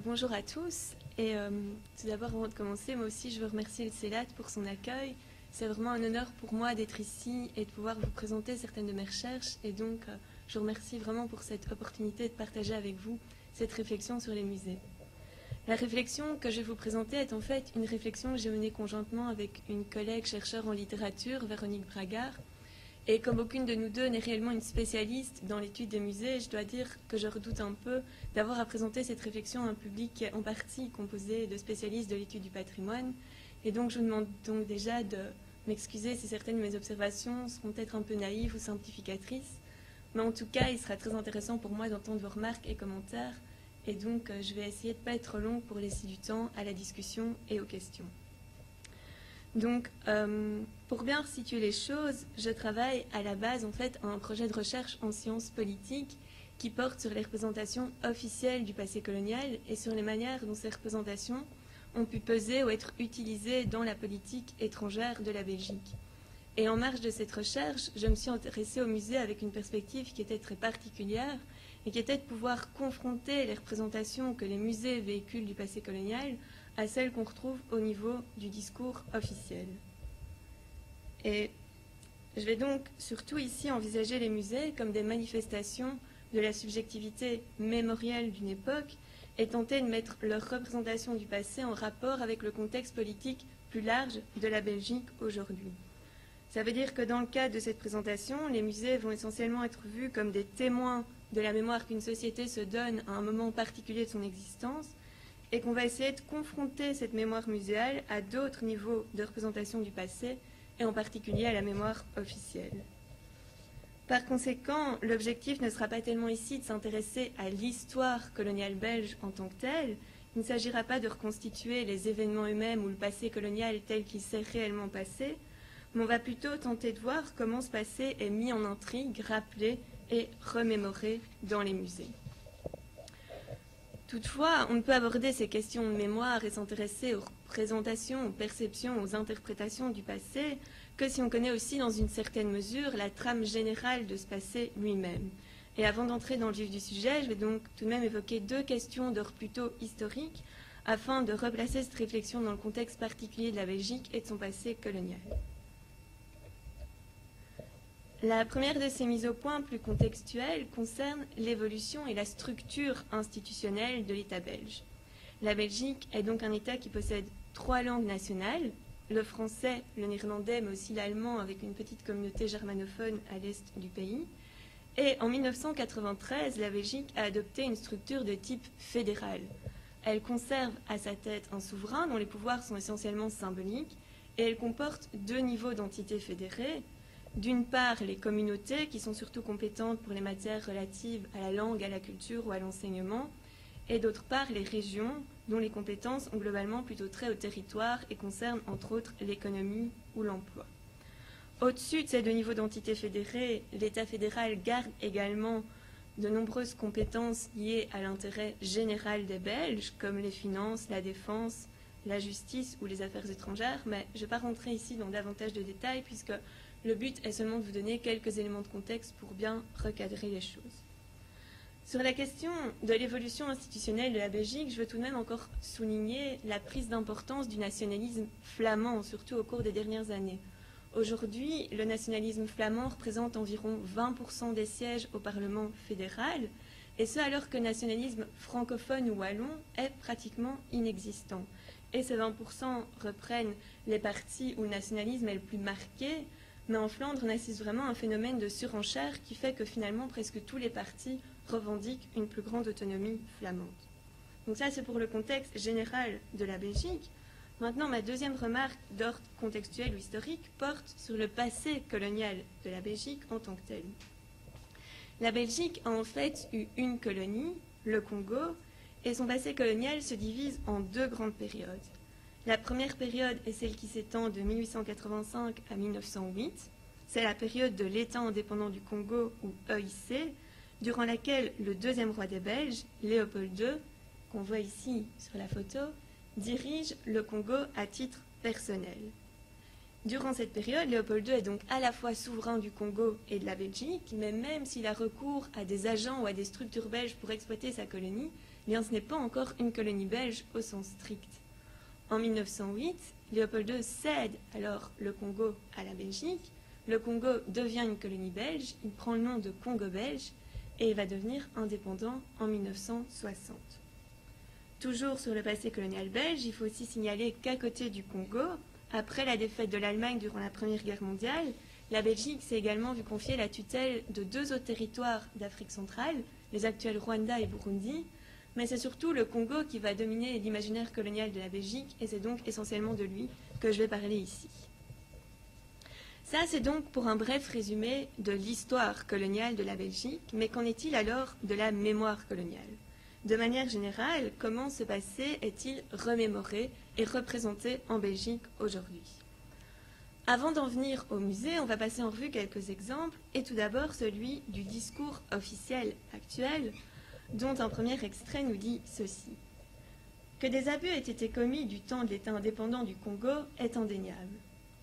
Bonjour à tous. Et tout d'abord, avant de commencer, moi aussi, je veux remercier le CELAT pour son accueil. C'est vraiment un honneur pour moi d'être ici et de pouvoir vous présenter certaines de mes recherches. Et donc, je vous remercie vraiment pour cette opportunité de partager avec vous cette réflexion sur les musées. La réflexion que je vais vous présenter est en fait une réflexion que j'ai menée conjointement avec une collègue chercheure en littérature, Véronique Bragard. Et comme aucune de nous deux n'est réellement une spécialiste dans l'étude des musées, je dois dire que je redoute un peu d'avoir à présenter cette réflexion à un public en partie composé de spécialistes de l'étude du patrimoine. Et donc je vous demande donc déjà de m'excuser si certaines de mes observations seront peut-être un peu naïves ou simplificatrices. Mais en tout cas, il sera très intéressant pour moi d'entendre vos remarques et commentaires. Et donc je vais essayer de ne pas être trop longue pour laisser du temps à la discussion et aux questions. Donc, pour bien situer les choses, je travaille à la base en fait à un projet de recherche en sciences politiques qui porte sur les représentations officielles du passé colonial et sur les manières dont ces représentations ont pu peser ou être utilisées dans la politique étrangère de la Belgique. Et en marge de cette recherche, je me suis intéressée au musée avec une perspective qui était très particulière et qui était de pouvoir confronter les représentations que les musées véhiculent du passé colonial à celles qu'on retrouve au niveau du discours officiel. Et je vais donc surtout ici envisager les musées comme des manifestations de la subjectivité mémorielle d'une époque et tenter de mettre leur représentation du passé en rapport avec le contexte politique plus large de la Belgique aujourd'hui. Ça veut dire que dans le cadre de cette présentation, les musées vont essentiellement être vus comme des témoins de la mémoire qu'une société se donne à un moment particulier de son existence, et qu'on va essayer de confronter cette mémoire muséale à d'autres niveaux de représentation du passé, et en particulier à la mémoire officielle. Par conséquent, l'objectif ne sera pas tellement ici de s'intéresser à l'histoire coloniale belge en tant que telle. Il ne s'agira pas de reconstituer les événements eux-mêmes ou le passé colonial tel qu'il s'est réellement passé, mais on va plutôt tenter de voir comment ce passé est mis en intrigue, rappelé et remémoré dans les musées. Toutefois, on ne peut aborder ces questions de mémoire et s'intéresser aux représentations, aux perceptions, aux interprétations du passé que si on connaît aussi dans une certaine mesure la trame générale de ce passé lui-même. Et avant d'entrer dans le vif du sujet, je vais donc tout de même évoquer deux questions d'ordre plutôt historique afin de replacer cette réflexion dans le contexte particulier de la Belgique et de son passé colonial. La première de ces mises au point plus contextuelles concerne l'évolution et la structure institutionnelle de l'État belge. La Belgique est donc un État qui possède 3 langues nationales, le français, le néerlandais, mais aussi l'allemand avec une petite communauté germanophone à l'est du pays. Et en 1993, la Belgique a adopté une structure de type fédéral. Elle conserve à sa tête un souverain dont les pouvoirs sont essentiellement symboliques et elle comporte 2 niveaux d'entités fédérées. D'une part, les communautés qui sont surtout compétentes pour les matières relatives à la langue, à la culture ou à l'enseignement, et d'autre part, les régions dont les compétences ont globalement plutôt trait au territoire et concernent entre autres l'économie ou l'emploi. Au-dessus de ces 2 niveaux d'entités fédérées, l'État fédéral garde également de nombreuses compétences liées à l'intérêt général des Belges, comme les finances, la défense, la justice ou les affaires étrangères, mais je ne vais pas rentrer ici dans davantage de détails puisque le but est seulement de vous donner quelques éléments de contexte pour bien recadrer les choses. Sur la question de l'évolution institutionnelle de la Belgique, je veux tout de même encore souligner la prise d'importance du nationalisme flamand, surtout au cours des dernières années. Aujourd'hui, le nationalisme flamand représente environ 20% des sièges au Parlement fédéral, et ce alors que le nationalisme francophone ou wallon est pratiquement inexistant. Et ces 20% reprennent les parties où le nationalisme est le plus marqué, mais en Flandre, on assiste vraiment à un phénomène de surenchère qui fait que finalement presque tous les partis revendiquent une plus grande autonomie flamande. Donc ça, c'est pour le contexte général de la Belgique. Maintenant, ma deuxième remarque d'ordre contextuel ou historique porte sur le passé colonial de la Belgique en tant que tel. La Belgique a en fait eu une colonie, le Congo, et son passé colonial se divise en 2 grandes périodes. La première période est celle qui s'étend de 1885 à 1908. C'est la période de l'État indépendant du Congo, ou EIC, durant laquelle le 2e roi des Belges, Léopold II, qu'on voit ici sur la photo, dirige le Congo à titre personnel. Durant cette période, Léopold II est donc à la fois souverain du Congo et de la Belgique, mais même s'il a recours à des agents ou à des structures belges pour exploiter sa colonie, bien ce n'est pas encore une colonie belge au sens strict. En 1908, Léopold II cède alors le Congo à la Belgique. Le Congo devient une colonie belge, il prend le nom de Congo belge et va devenir indépendant en 1960. Toujours sur le passé colonial belge, il faut aussi signaler qu'à côté du Congo, après la défaite de l'Allemagne durant la Première Guerre mondiale, la Belgique s'est également vue confier la tutelle de 2 autres territoires d'Afrique centrale, les actuels Rwanda et Burundi, mais c'est surtout le Congo qui va dominer l'imaginaire colonial de la Belgique, et c'est donc essentiellement de lui que je vais parler ici. Ça, c'est donc pour un bref résumé de l'histoire coloniale de la Belgique, mais qu'en est-il alors de la mémoire coloniale? De manière générale, comment ce passé est-il remémoré et représenté en Belgique aujourd'hui? Avant d'en venir au musée, on va passer en revue quelques exemples, et tout d'abord celui du discours officiel actuel, dont un premier extrait nous dit ceci. Que des abus aient été commis du temps de l'État indépendant du Congo est indéniable.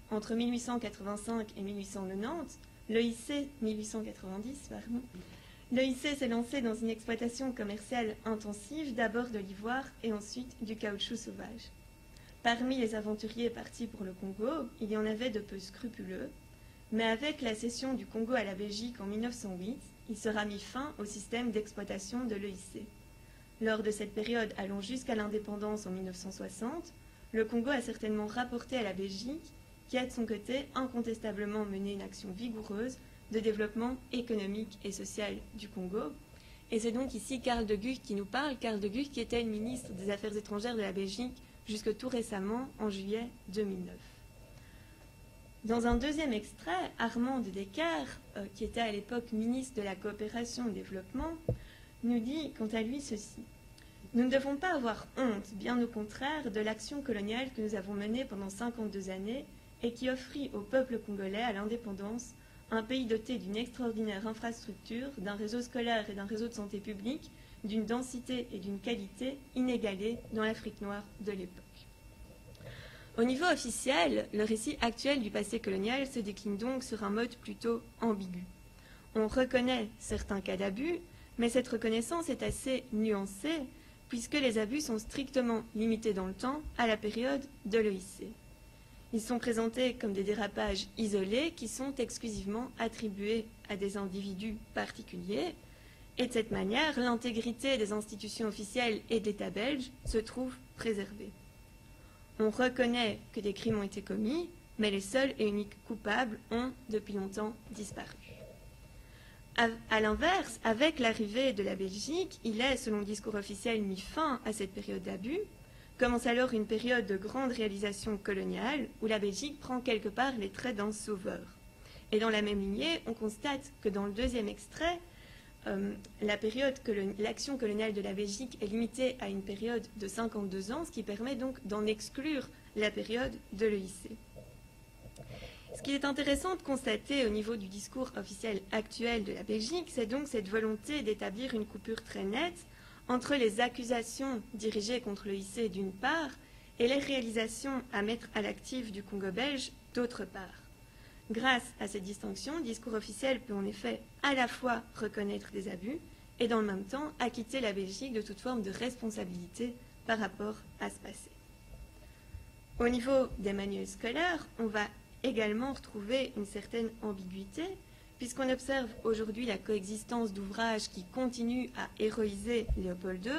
Entre 1885 et 1890, l'EIC 1890, pardon, l'EIC s'est lancé dans une exploitation commerciale intensive, d'abord de l'ivoire et ensuite du caoutchouc sauvage. Parmi les aventuriers partis pour le Congo, il y en avait de peu scrupuleux, mais avec la cession du Congo à la Belgique en 1908, il sera mis fin au système d'exploitation de l'EIC. Lors de cette période allant jusqu'à l'indépendance en 1960, le Congo a certainement rapporté à la Belgique, qui a de son côté incontestablement mené une action vigoureuse de développement économique et social du Congo. Et c'est donc ici Karl de Gucht qui nous parle, Karl de Gucht qui était le ministre des Affaires étrangères de la Belgique jusque tout récemment, en juillet 2009. Dans un deuxième extrait, Armand de Decker, qui était à l'époque ministre de la Coopération et du Développement, nous dit quant à lui ceci. Nous ne devons pas avoir honte, bien au contraire, de l'action coloniale que nous avons menée pendant 52 années et qui offrit au peuple congolais à l'indépendance un pays doté d'une extraordinaire infrastructure, d'un réseau scolaire et d'un réseau de santé publique, d'une densité et d'une qualité inégalées dans l'Afrique noire de l'époque. Au niveau officiel, le récit actuel du passé colonial se décline donc sur un mode plutôt ambigu. On reconnaît certains cas d'abus, mais cette reconnaissance est assez nuancée, puisque les abus sont strictement limités dans le temps à la période de l'EIC. Ils sont présentés comme des dérapages isolés qui sont exclusivement attribués à des individus particuliers, et de cette manière, l'intégrité des institutions officielles et de l'État belge se trouve préservée. On reconnaît que des crimes ont été commis, mais les seuls et uniques coupables ont depuis longtemps disparu. À l'inverse, avec l'arrivée de la Belgique, il est, selon le discours officiel, mis fin à cette période d'abus. Commence alors une période de grande réalisation coloniale où la Belgique prend quelque part les traits d'un sauveur. Et dans la même lignée, on constate que dans le deuxième extrait, l'action coloniale de la Belgique est limitée à une période de 52 ans, ce qui permet donc d'en exclure la période de l'EIC. Ce qui est intéressant de constater au niveau du discours officiel actuel de la Belgique, c'est donc cette volonté d'établir une coupure très nette entre les accusations dirigées contre l'EIC d'une part et les réalisations à mettre à l'actif du Congo belge d'autre part. Grâce à cette distinction, le discours officiel peut en effet à la fois reconnaître des abus et dans le même temps acquitter la Belgique de toute forme de responsabilité par rapport à ce passé. Au niveau des manuels scolaires, on va également retrouver une certaine ambiguïté puisqu'on observe aujourd'hui la coexistence d'ouvrages qui continuent à héroïser Léopold II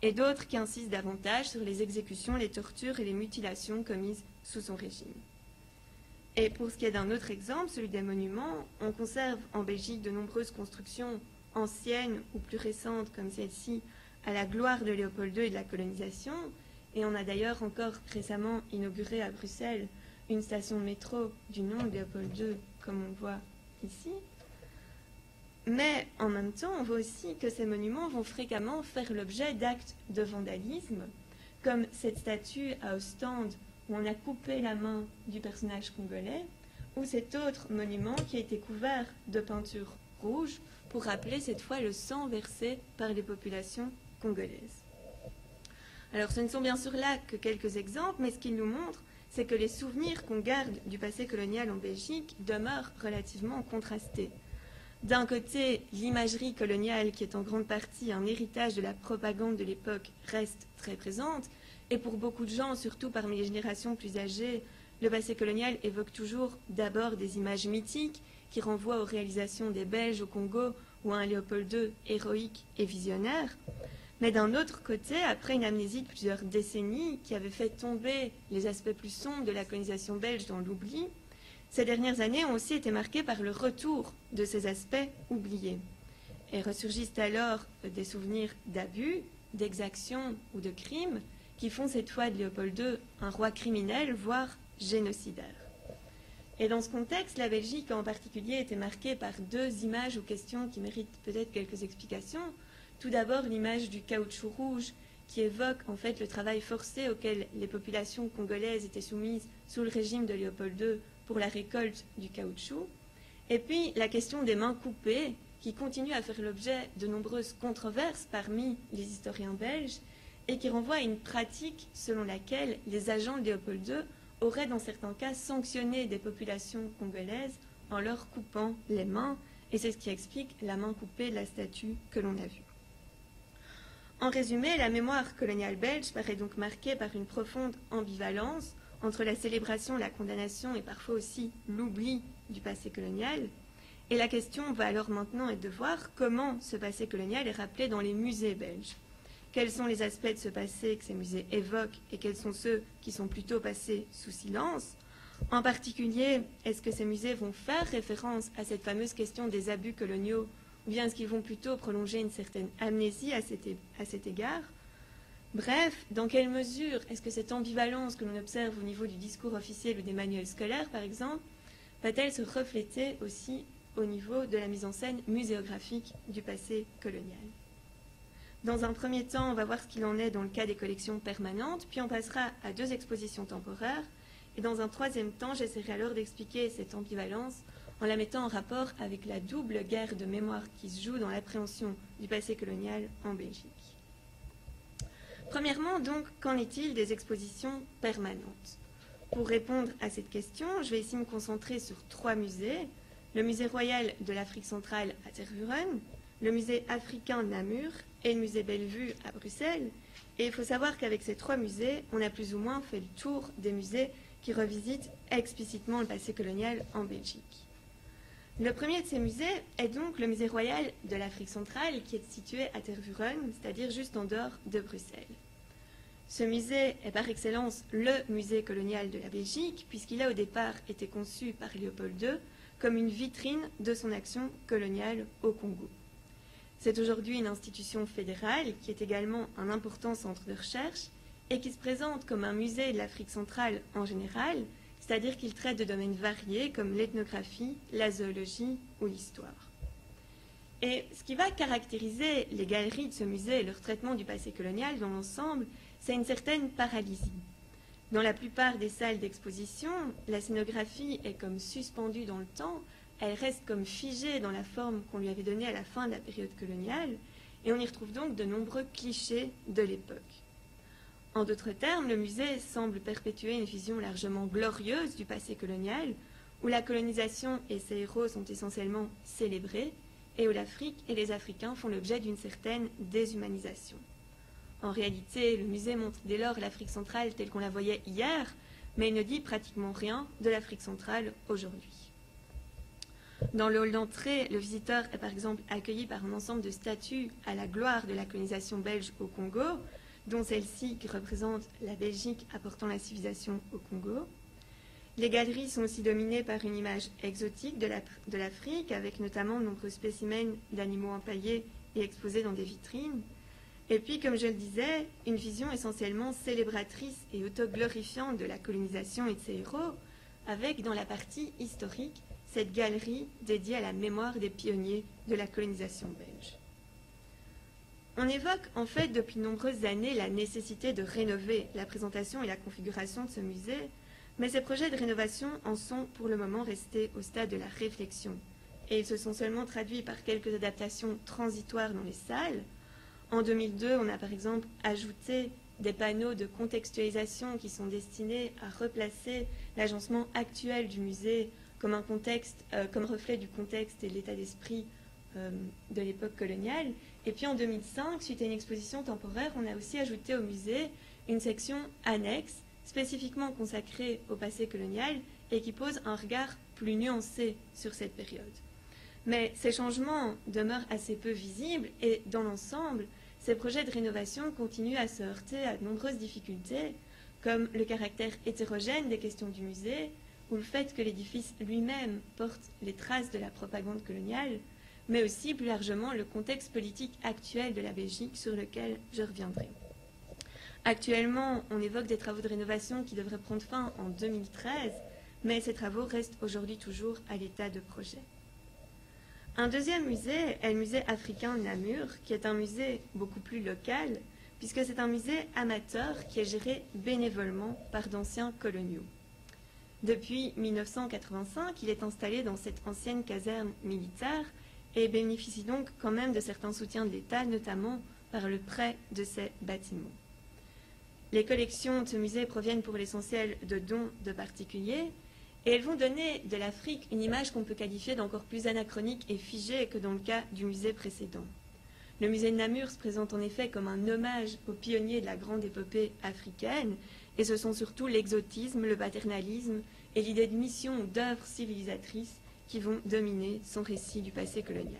et d'autres qui insistent davantage sur les exécutions, les tortures et les mutilations commises sous son régime. Et pour ce qui est d'un autre exemple, celui des monuments, on conserve en Belgique de nombreuses constructions anciennes ou plus récentes comme celle-ci à la gloire de Léopold II et de la colonisation. Et on a d'ailleurs encore récemment inauguré à Bruxelles une station de métro du nom de Léopold II, comme on le voit ici. Mais en même temps, on voit aussi que ces monuments vont fréquemment faire l'objet d'actes de vandalisme, comme cette statue à Ostende où on a coupé la main du personnage congolais, ou cet autre monument qui a été couvert de peinture rouge pour rappeler cette fois le sang versé par les populations congolaises. Alors ce ne sont bien sûr là que quelques exemples, mais ce qu'ils nous montrent, c'est que les souvenirs qu'on garde du passé colonial en Belgique demeurent relativement contrastés. D'un côté, l'imagerie coloniale, qui est en grande partie un héritage de la propagande de l'époque, reste très présente, et pour beaucoup de gens, surtout parmi les générations plus âgées, le passé colonial évoque toujours d'abord des images mythiques qui renvoient aux réalisations des Belges au Congo ou à un Léopold II héroïque et visionnaire. Mais d'un autre côté, après une amnésie de plusieurs décennies qui avait fait tomber les aspects plus sombres de la colonisation belge dans l'oubli, ces dernières années ont aussi été marquées par le retour de ces aspects oubliés. Et ressurgissent alors des souvenirs d'abus, d'exactions ou de crimes qui font cette fois de Léopold II un roi criminel, voire génocidaire. Et dans ce contexte, la Belgique en particulier était marquée par deux images ou questions qui méritent peut-être quelques explications. Tout d'abord, l'image du caoutchouc rouge qui évoque en fait le travail forcé auquel les populations congolaises étaient soumises sous le régime de Léopold II pour la récolte du caoutchouc. Et puis la question des mains coupées qui continue à faire l'objet de nombreuses controverses parmi les historiens belges et qui renvoie à une pratique selon laquelle les agents de Léopold II auraient dans certains cas sanctionné des populations congolaises en leur coupant les mains, et c'est ce qui explique la main coupée de la statue que l'on a vue. En résumé, la mémoire coloniale belge paraît donc marquée par une profonde ambivalence entre la célébration, la condamnation et parfois aussi l'oubli du passé colonial. Et la question va alors maintenant être de voir comment ce passé colonial est rappelé dans les musées belges. Quels sont les aspects de ce passé que ces musées évoquent et quels sont ceux qui sont plutôt passés sous silence? En particulier, est-ce que ces musées vont faire référence à cette fameuse question des abus coloniaux ou bien est-ce qu'ils vont plutôt prolonger une certaine amnésie à cet égard? Bref, dans quelle mesure est-ce que cette ambivalence que l'on observe au niveau du discours officiel ou des manuels scolaires, par exemple, va-t-elle se refléter aussi au niveau de la mise en scène muséographique du passé colonial? Dans un premier temps, on va voir ce qu'il en est dans le cas des collections permanentes, puis on passera à deux expositions temporaires, et dans un troisième temps, j'essaierai alors d'expliquer cette ambivalence en la mettant en rapport avec la double guerre de mémoire qui se joue dans l'appréhension du passé colonial en Belgique. Premièrement, donc, qu'en est-il des expositions permanentes? Pour répondre à cette question, je vais ici me concentrer sur trois musées: le musée royal de l'Afrique centrale à Tervuren, le musée africain Namur et le musée Bellevue à Bruxelles. Et il faut savoir qu'avec ces trois musées, on a plus ou moins fait le tour des musées qui revisitent explicitement le passé colonial en Belgique. Le premier de ces musées est donc le musée royal de l'Afrique centrale qui est situé à Tervuren, c'est-à-dire juste en dehors de Bruxelles. Ce musée est par excellence le musée colonial de la Belgique puisqu'il a au départ été conçu par Léopold II comme une vitrine de son action coloniale au Congo. C'est aujourd'hui une institution fédérale qui est également un important centre de recherche et qui se présente comme un musée de l'Afrique centrale en général, c'est-à-dire qu'il traite de domaines variés comme l'ethnographie, la zoologie ou l'histoire. Et ce qui va caractériser les galeries de ce musée et leur traitement du passé colonial dans l'ensemble, c'est une certaine paralysie. Dans la plupart des salles d'exposition, la scénographie est comme suspendue dans le temps, elle reste comme figée dans la forme qu'on lui avait donnée à la fin de la période coloniale, et on y retrouve donc de nombreux clichés de l'époque. En d'autres termes, le musée semble perpétuer une vision largement glorieuse du passé colonial, où la colonisation et ses héros sont essentiellement célébrés, et où l'Afrique et les Africains font l'objet d'une certaine déshumanisation. En réalité, le musée montre dès lors l'Afrique centrale telle qu'on la voyait hier, mais il ne dit pratiquement rien de l'Afrique centrale aujourd'hui. Dans le hall d'entrée, le visiteur est par exemple accueilli par un ensemble de statues à la gloire de la colonisation belge au Congo, dont celle-ci qui représente la Belgique apportant la civilisation au Congo. Les galeries sont aussi dominées par une image exotique de l'Afrique, avec notamment de nombreux spécimens d'animaux empaillés et exposés dans des vitrines. Et puis, comme je le disais, une vision essentiellement célébratrice et autoglorifiante de la colonisation et de ses héros, avec dans la partie historique cette galerie dédiée à la mémoire des pionniers de la colonisation belge. On évoque en fait depuis de nombreuses années la nécessité de rénover la présentation et la configuration de ce musée, mais ces projets de rénovation en sont pour le moment restés au stade de la réflexion, et ils se sont seulement traduits par quelques adaptations transitoires dans les salles. En 2002, on a par exemple ajouté des panneaux de contextualisation qui sont destinés à replacer l'agencement actuel du musée comme un contexte, comme reflet du contexte et de l'état d'esprit de l'époque coloniale. Et puis en 2005, suite à une exposition temporaire, on a aussi ajouté au musée une section annexe spécifiquement consacrée au passé colonial et qui pose un regard plus nuancé sur cette période. Mais ces changements demeurent assez peu visibles et dans l'ensemble, ces projets de rénovation continuent à se heurter à de nombreuses difficultés, comme le caractère hétérogène des questions du musée ou le fait que l'édifice lui-même porte les traces de la propagande coloniale, mais aussi plus largement le contexte politique actuel de la Belgique sur lequel je reviendrai. Actuellement, on évoque des travaux de rénovation qui devraient prendre fin en 2013, mais ces travaux restent aujourd'hui toujours à l'état de projet. Un deuxième musée est le musée africain de Namur, qui est un musée beaucoup plus local, puisque c'est un musée amateur qui est géré bénévolement par d'anciens coloniaux. Depuis 1985, il est installé dans cette ancienne caserne militaire et bénéficie donc quand même de certains soutiens de l'État, notamment par le prêt de ces bâtiments. Les collections de ce musée proviennent pour l'essentiel de dons de particuliers, et elles vont donner de l'Afrique une image qu'on peut qualifier d'encore plus anachronique et figée que dans le cas du musée précédent. Le musée de Namur se présente en effet comme un hommage aux pionniers de la grande épopée africaine, et ce sont surtout l'exotisme, le paternalisme et l'idée de mission ou d'œuvre civilisatrice qui vont dominer son récit du passé colonial.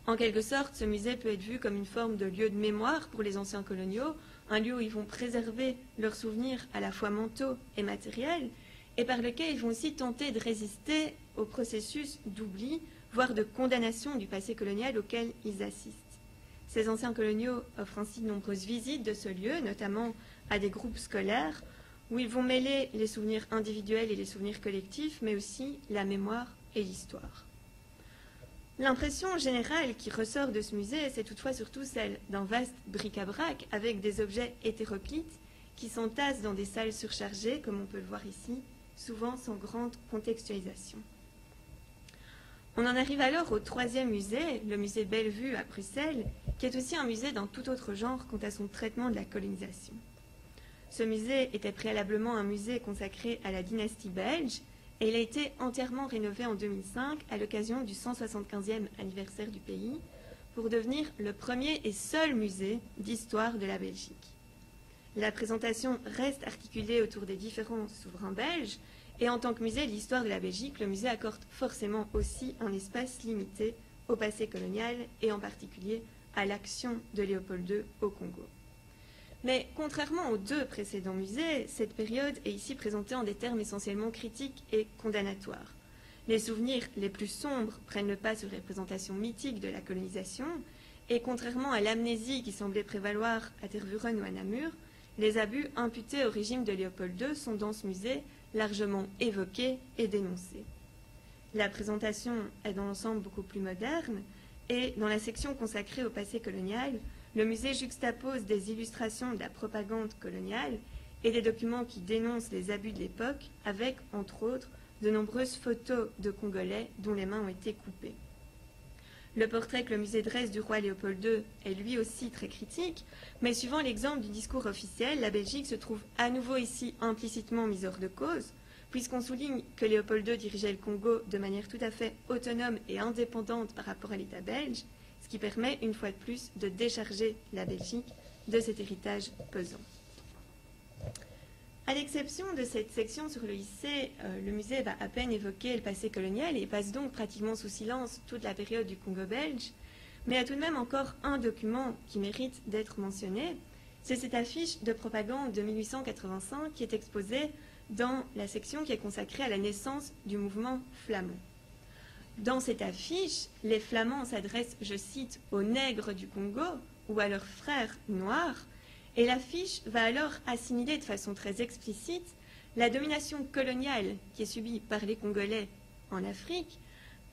En quelque sorte, ce musée peut être vu comme une forme de lieu de mémoire pour les anciens coloniaux, un lieu où ils vont préserver leurs souvenirs à la fois mentaux et matériels, et par lequel ils vont aussi tenter de résister au processus d'oubli, voire de condamnation du passé colonial auquel ils assistent. Ces anciens coloniaux offrent ainsi de nombreuses visites de ce lieu, notamment à des groupes scolaires, où ils vont mêler les souvenirs individuels et les souvenirs collectifs, mais aussi la mémoire et l'histoire. L'impression générale qui ressort de ce musée, c'est toutefois surtout celle d'un vaste bric-à-brac avec des objets hétéroclites qui s'entassent dans des salles surchargées, comme on peut le voir ici, souvent sans grande contextualisation. On en arrive alors au troisième musée, le musée Bellevue à Bruxelles, qui est aussi un musée d'un tout autre genre quant à son traitement de la colonisation. Ce musée était préalablement un musée consacré à la dynastie belge, et il a été entièrement rénové en 2005 à l'occasion du 175e anniversaire du pays pour devenir le premier et seul musée d'histoire de la Belgique. La présentation reste articulée autour des différents souverains belges et en tant que musée de l'histoire de la Belgique, le musée accorde forcément aussi un espace limité au passé colonial et en particulier à l'action de Léopold II au Congo. Mais contrairement aux deux précédents musées, cette période est ici présentée en des termes essentiellement critiques et condamnatoires. Les souvenirs les plus sombres prennent le pas sur les représentations mythiques de la colonisation, et contrairement à l'amnésie qui semblait prévaloir à Tervuren ou à Namur, les abus imputés au régime de Léopold II sont dans ce musée largement évoqués et dénoncés. La présentation est dans l'ensemble beaucoup plus moderne, et dans la section consacrée au passé colonial, le musée juxtapose des illustrations de la propagande coloniale et des documents qui dénoncent les abus de l'époque avec, entre autres, de nombreuses photos de Congolais dont les mains ont été coupées. Le portrait que le musée dresse du roi Léopold II est lui aussi très critique, mais suivant l'exemple du discours officiel, la Belgique se trouve à nouveau ici implicitement mise hors de cause, puisqu'on souligne que Léopold II dirigeait le Congo de manière tout à fait autonome et indépendante par rapport à l'État belge, ce qui permet une fois de plus de décharger la Belgique de cet héritage pesant. À l'exception de cette section sur le lycée, le musée va à peine évoquer le passé colonial et passe donc pratiquement sous silence toute la période du Congo belge, mais il y a tout de même encore un document qui mérite d'être mentionné, c'est cette affiche de propagande de 1885 qui est exposée dans la section qui est consacrée à la naissance du mouvement flamand. Dans cette affiche, les Flamands s'adressent, je cite, aux nègres du Congo ou à leurs frères noirs, et l'affiche va alors assimiler de façon très explicite la domination coloniale qui est subie par les Congolais en Afrique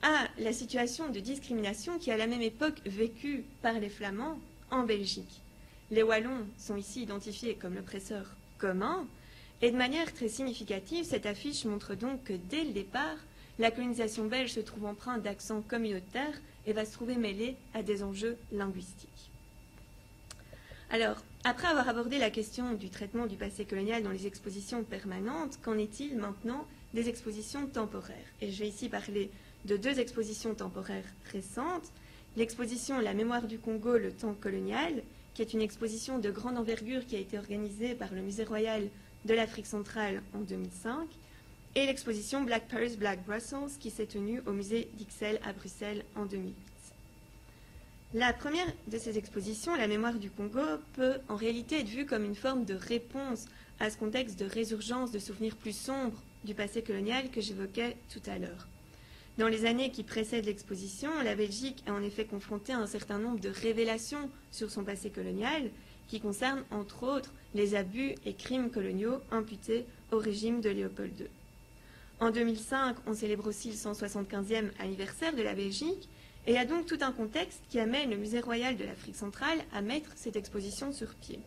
à la situation de discrimination qui est à la même époque vécue par les Flamands en Belgique. Les Wallons sont ici identifiés comme l'oppresseur commun, et de manière très significative, cette affiche montre donc que dès le départ, la colonisation belge se trouve empreinte d'accents communautaires et va se trouver mêlée à des enjeux linguistiques. Alors, après avoir abordé la question du traitement du passé colonial dans les expositions permanentes, qu'en est-il maintenant des expositions temporaires. Et je vais ici parler de deux expositions temporaires récentes. L'exposition La mémoire du Congo, le temps colonial, qui est une exposition de grande envergure qui a été organisée par le Musée royal de l'Afrique centrale en 2005, et l'exposition Black Paris, Black Brussels, qui s'est tenue au musée d'Ixelles à Bruxelles en 2008. La première de ces expositions, La mémoire du Congo, peut en réalité être vue comme une forme de réponse à ce contexte de résurgence de souvenirs plus sombres du passé colonial que j'évoquais tout à l'heure. Dans les années qui précèdent l'exposition, la Belgique est en effet confrontée à un certain nombre de révélations sur son passé colonial qui concernent entre autres les abus et crimes coloniaux imputés au régime de Léopold II. En 2005, on célèbre aussi le 175e anniversaire de la Belgique et il y a donc tout un contexte qui amène le Musée royal de l'Afrique centrale à mettre cette exposition sur pied.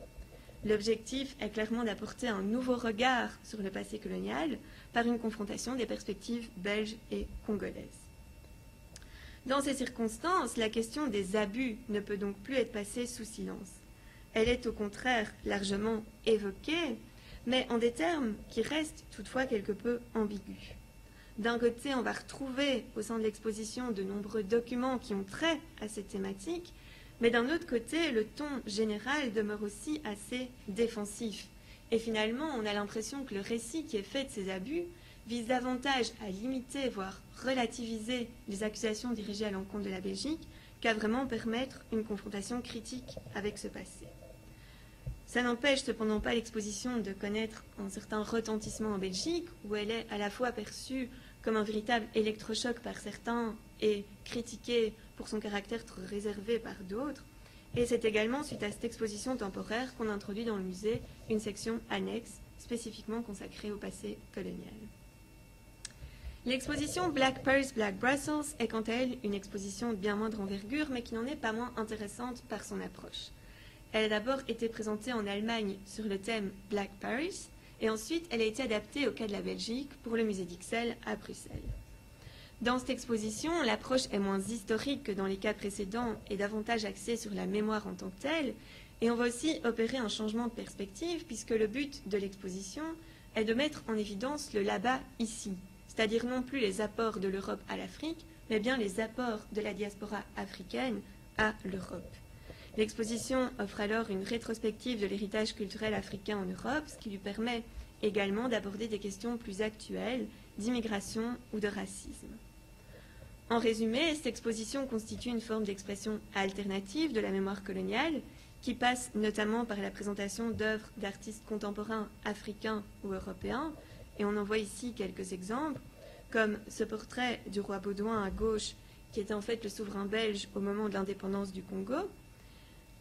L'objectif est clairement d'apporter un nouveau regard sur le passé colonial par une confrontation des perspectives belges et congolaises. Dans ces circonstances, la question des abus ne peut donc plus être passée sous silence. Elle est au contraire largement évoquée, mais en des termes qui restent toutefois quelque peu ambigus. D'un côté, on va retrouver au sein de l'exposition de nombreux documents qui ont trait à cette thématique, mais d'un autre côté, le ton général demeure aussi assez défensif. Et finalement, on a l'impression que le récit qui est fait de ces abus vise davantage à limiter, voire relativiser les accusations dirigées à l'encontre de la Belgique, qu'à vraiment permettre une confrontation critique avec ce passé. Ça n'empêche cependant pas l'exposition de connaître un certain retentissement en Belgique, où elle est à la fois perçue comme un véritable électrochoc par certains et critiquée pour son caractère trop réservé par d'autres. Et c'est également suite à cette exposition temporaire qu'on introduit dans le musée une section annexe spécifiquement consacrée au passé colonial. L'exposition Black Paris, Black Brussels est quant à elle une exposition de bien moindre envergure, mais qui n'en est pas moins intéressante par son approche. Elle a d'abord été présentée en Allemagne sur le thème Black Paris, et ensuite elle a été adaptée au cas de la Belgique pour le musée d'Ixelles à Bruxelles. Dans cette exposition, l'approche est moins historique que dans les cas précédents et davantage axée sur la mémoire en tant que telle, et on va aussi opérer un changement de perspective puisque le but de l'exposition est de mettre en évidence le là-bas ici, c'est-à-dire non plus les apports de l'Europe à l'Afrique, mais bien les apports de la diaspora africaine à l'Europe. L'exposition offre alors une rétrospective de l'héritage culturel africain en Europe, ce qui lui permet également d'aborder des questions plus actuelles d'immigration ou de racisme. En résumé, cette exposition constitue une forme d'expression alternative de la mémoire coloniale qui passe notamment par la présentation d'œuvres d'artistes contemporains africains ou européens, et on en voit ici quelques exemples, comme ce portrait du roi Baudouin à gauche, qui était en fait le souverain belge au moment de l'indépendance du Congo,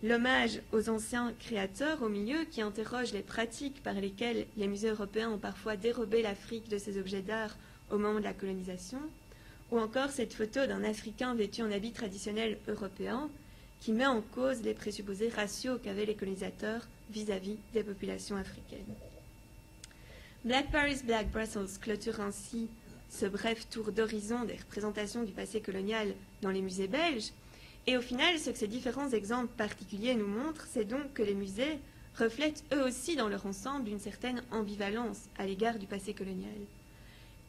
l'hommage aux anciens créateurs au milieu qui interroge les pratiques par lesquelles les musées européens ont parfois dérobé l'Afrique de ses objets d'art au moment de la colonisation, ou encore cette photo d'un Africain vêtu en habit traditionnel européen qui met en cause les présupposés raciaux qu'avaient les colonisateurs vis-à-vis des populations africaines. Black Paris, Black Brussels clôture ainsi ce bref tour d'horizon des représentations du passé colonial dans les musées belges. Et au final, ce que ces différents exemples particuliers nous montrent, c'est donc que les musées reflètent eux aussi dans leur ensemble une certaine ambivalence à l'égard du passé colonial.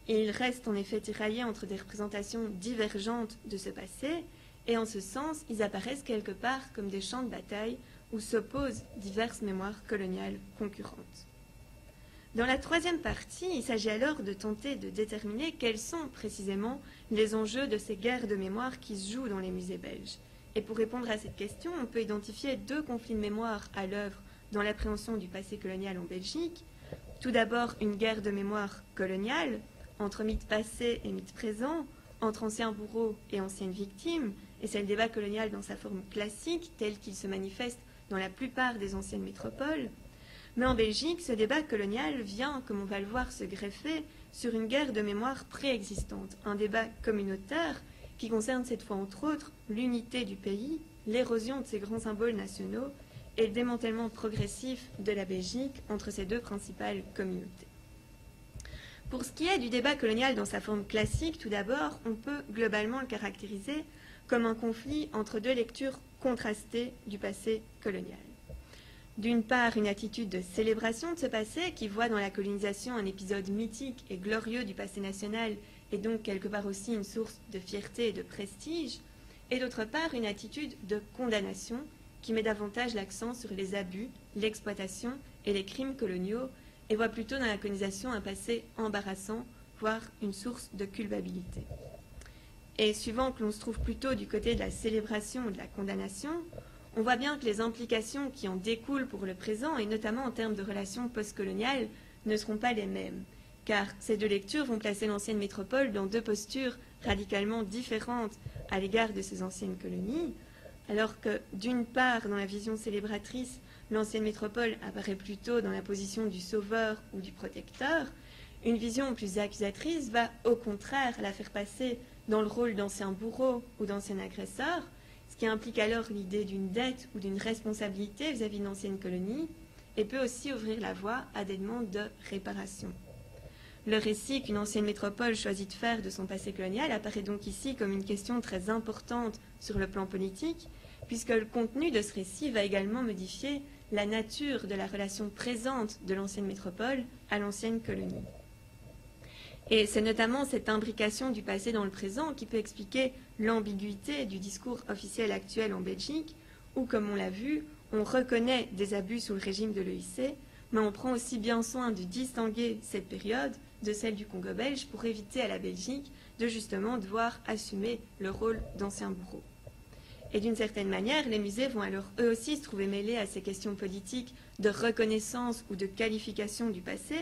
Et ils restent en effet tiraillés entre des représentations divergentes de ce passé, et en ce sens, ils apparaissent quelque part comme des champs de bataille où s'opposent diverses mémoires coloniales concurrentes. Dans la troisième partie, il s'agit alors de tenter de déterminer quels sont précisément les enjeux de ces guerres de mémoire qui se jouent dans les musées belges. Et pour répondre à cette question, on peut identifier deux conflits de mémoire à l'œuvre dans l'appréhension du passé colonial en Belgique. Tout d'abord, une guerre de mémoire coloniale, entre mythes passés et mythes présents, entre anciens bourreaux et anciennes victimes, et c'est le débat colonial dans sa forme classique, tel qu'il se manifeste dans la plupart des anciennes métropoles. Mais en Belgique, ce débat colonial vient, comme on va le voir, se greffer sur une guerre de mémoire préexistante, un débat communautaire qui concerne cette fois entre autres l'unité du pays, l'érosion de ses grands symboles nationaux et le démantèlement progressif de la Belgique entre ces deux principales communautés. Pour ce qui est du débat colonial dans sa forme classique, tout d'abord, on peut globalement le caractériser comme un conflit entre deux lectures contrastées du passé colonial. D'une part, une attitude de célébration de ce passé qui voit dans la colonisation un épisode mythique et glorieux du passé national et donc quelque part aussi une source de fierté et de prestige, et d'autre part, une attitude de condamnation qui met davantage l'accent sur les abus, l'exploitation et les crimes coloniaux et voit plutôt dans la colonisation un passé embarrassant, voire une source de culpabilité. Et suivant que l'on se trouve plutôt du côté de la célébration ou de la condamnation, on voit bien que les implications qui en découlent pour le présent, et notamment en termes de relations postcoloniales, ne seront pas les mêmes, car ces deux lectures vont placer l'ancienne métropole dans deux postures radicalement différentes à l'égard de ces anciennes colonies, alors que, d'une part, dans la vision célébratrice, l'ancienne métropole apparaît plutôt dans la position du sauveur ou du protecteur, une vision plus accusatrice va au contraire la faire passer dans le rôle d'ancien bourreau ou d'ancien agresseur, ce qui implique alors l'idée d'une dette ou d'une responsabilité vis-à-vis d'une ancienne colonie, et peut aussi ouvrir la voie à des demandes de réparation. Le récit qu'une ancienne métropole choisit de faire de son passé colonial apparaît donc ici comme une question très importante sur le plan politique, puisque le contenu de ce récit va également modifier la nature de la relation présente de l'ancienne métropole à l'ancienne colonie. Et c'est notamment cette imbrication du passé dans le présent qui peut expliquer l'ambiguïté du discours officiel actuel en Belgique, où, comme on l'a vu, on reconnaît des abus sous le régime de l'EIC, mais on prend aussi bien soin de distinguer cette période de celle du Congo belge pour éviter à la Belgique de justement devoir assumer le rôle d'ancien bourreau. Et d'une certaine manière, les musées vont alors eux aussi se trouver mêlés à ces questions politiques de reconnaissance ou de qualification du passé,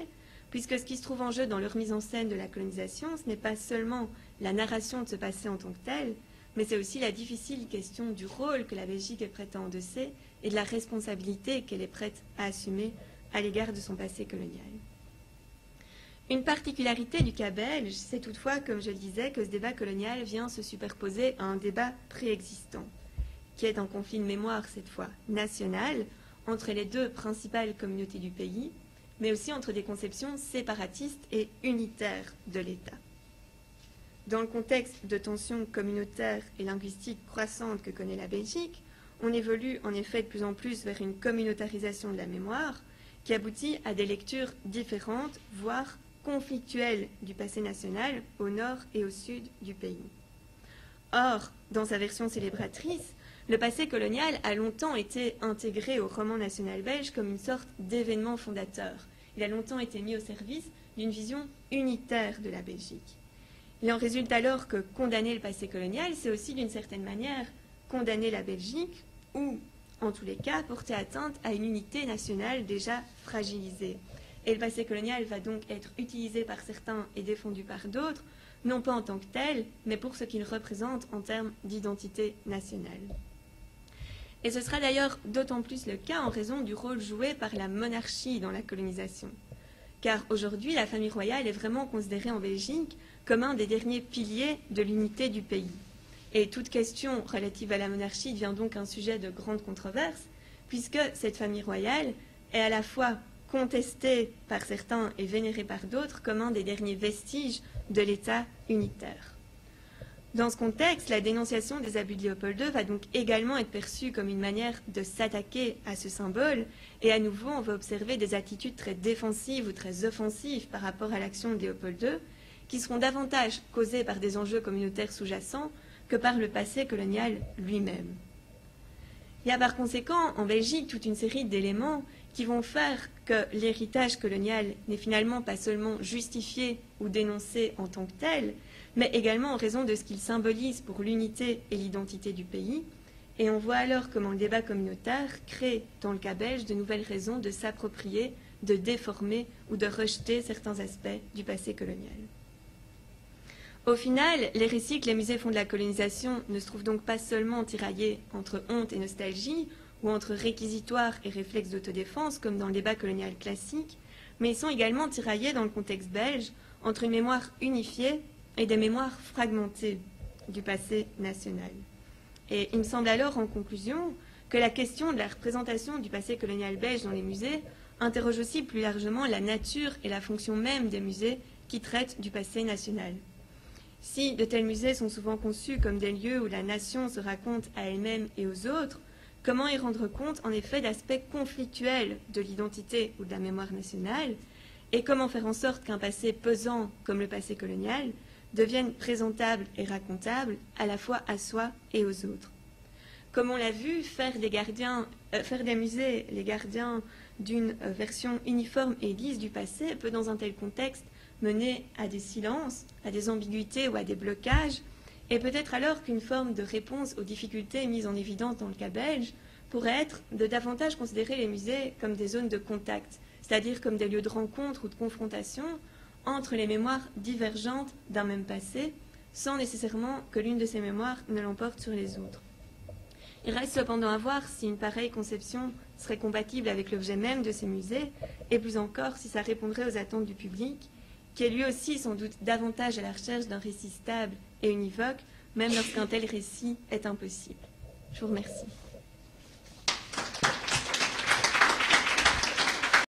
puisque ce qui se trouve en jeu dans leur mise en scène de la colonisation, ce n'est pas seulement la narration de ce passé en tant que tel, mais c'est aussi la difficile question du rôle que la Belgique est prête à endosser et de la responsabilité qu'elle est prête à assumer à l'égard de son passé colonial. Une particularité du cas belge, c'est toutefois, comme je le disais, que ce débat colonial vient se superposer à un débat préexistant, qui est un conflit de mémoire, cette fois national, entre les deux principales communautés du pays, mais aussi entre des conceptions séparatistes et unitaires de l'État. Dans le contexte de tensions communautaires et linguistiques croissantes que connaît la Belgique, on évolue en effet de plus en plus vers une communautarisation de la mémoire qui aboutit à des lectures différentes, voire conflictuelles du passé national au nord et au sud du pays. Or, dans sa version célébratrice, le passé colonial a longtemps été intégré au roman national belge comme une sorte d'événement fondateur. Il a longtemps été mis au service d'une vision unitaire de la Belgique. Il en résulte alors que condamner le passé colonial, c'est aussi d'une certaine manière condamner la Belgique ou, en tous les cas, porter atteinte à une unité nationale déjà fragilisée. Et le passé colonial va donc être utilisé par certains et défendu par d'autres, non pas en tant que tel, mais pour ce qu'il représente en termes d'identité nationale. Et ce sera d'ailleurs d'autant plus le cas en raison du rôle joué par la monarchie dans la colonisation. Car aujourd'hui, la famille royale est vraiment considérée en Belgique comme un des derniers piliers de l'unité du pays. Et toute question relative à la monarchie devient donc un sujet de grande controverse, puisque cette famille royale est à la fois contestée par certains et vénérée par d'autres comme un des derniers vestiges de l'État unitaire. Dans ce contexte, la dénonciation des abus de Léopold II va donc également être perçue comme une manière de s'attaquer à ce symbole, et à nouveau, on va observer des attitudes très défensives ou très offensives par rapport à l'action de Léopold II, qui seront davantage causées par des enjeux communautaires sous-jacents que par le passé colonial lui-même. Il y a par conséquent en Belgique toute une série d'éléments qui vont faire que l'héritage colonial n'est finalement pas seulement justifié ou dénoncé en tant que tel, mais également en raison de ce qu'il symbolise pour l'unité et l'identité du pays. Et on voit alors comment le débat communautaire crée, dans le cas belge, de nouvelles raisons de s'approprier, de déformer ou de rejeter certains aspects du passé colonial. Au final, les récits que les musées font de la colonisation ne se trouvent donc pas seulement tiraillés entre honte et nostalgie, ou entre réquisitoire et réflexe d'autodéfense, comme dans le débat colonial classique, mais ils sont également tiraillés dans le contexte belge entre une mémoire unifiée et des mémoires fragmentées du passé national. Et il me semble alors, en conclusion, que la question de la représentation du passé colonial belge dans les musées interroge aussi plus largement la nature et la fonction même des musées qui traitent du passé national. Si de tels musées sont souvent conçus comme des lieux où la nation se raconte à elle-même et aux autres, Comment y rendre compte, en effet, d'aspects conflictuels de l'identité ou de la mémoire nationale, et comment faire en sorte qu'un passé pesant, comme le passé colonial, devienne présentable et racontable à la fois à soi et aux autres. Comme on l'a vu, faire des musées les gardiens d'une version uniforme et lisse du passé peut, dans un tel contexte, mener à des silences, à des ambiguïtés ou à des blocages, et peut-être alors qu'une forme de réponse aux difficultés mises en évidence dans le cas belge pourrait être de davantage considérer les musées comme des zones de contact, c'est-à-dire comme des lieux de rencontre ou de confrontation entre les mémoires divergentes d'un même passé, sans nécessairement que l'une de ces mémoires ne l'emporte sur les autres. Il reste cependant à voir si une pareille conception serait compatible avec l'objet même de ces musées, et plus encore si ça répondrait aux attentes du public, qui est lui aussi sans doute davantage à la recherche d'un récit stable et univoque, même lorsqu'un tel récit est impossible. Je vous remercie.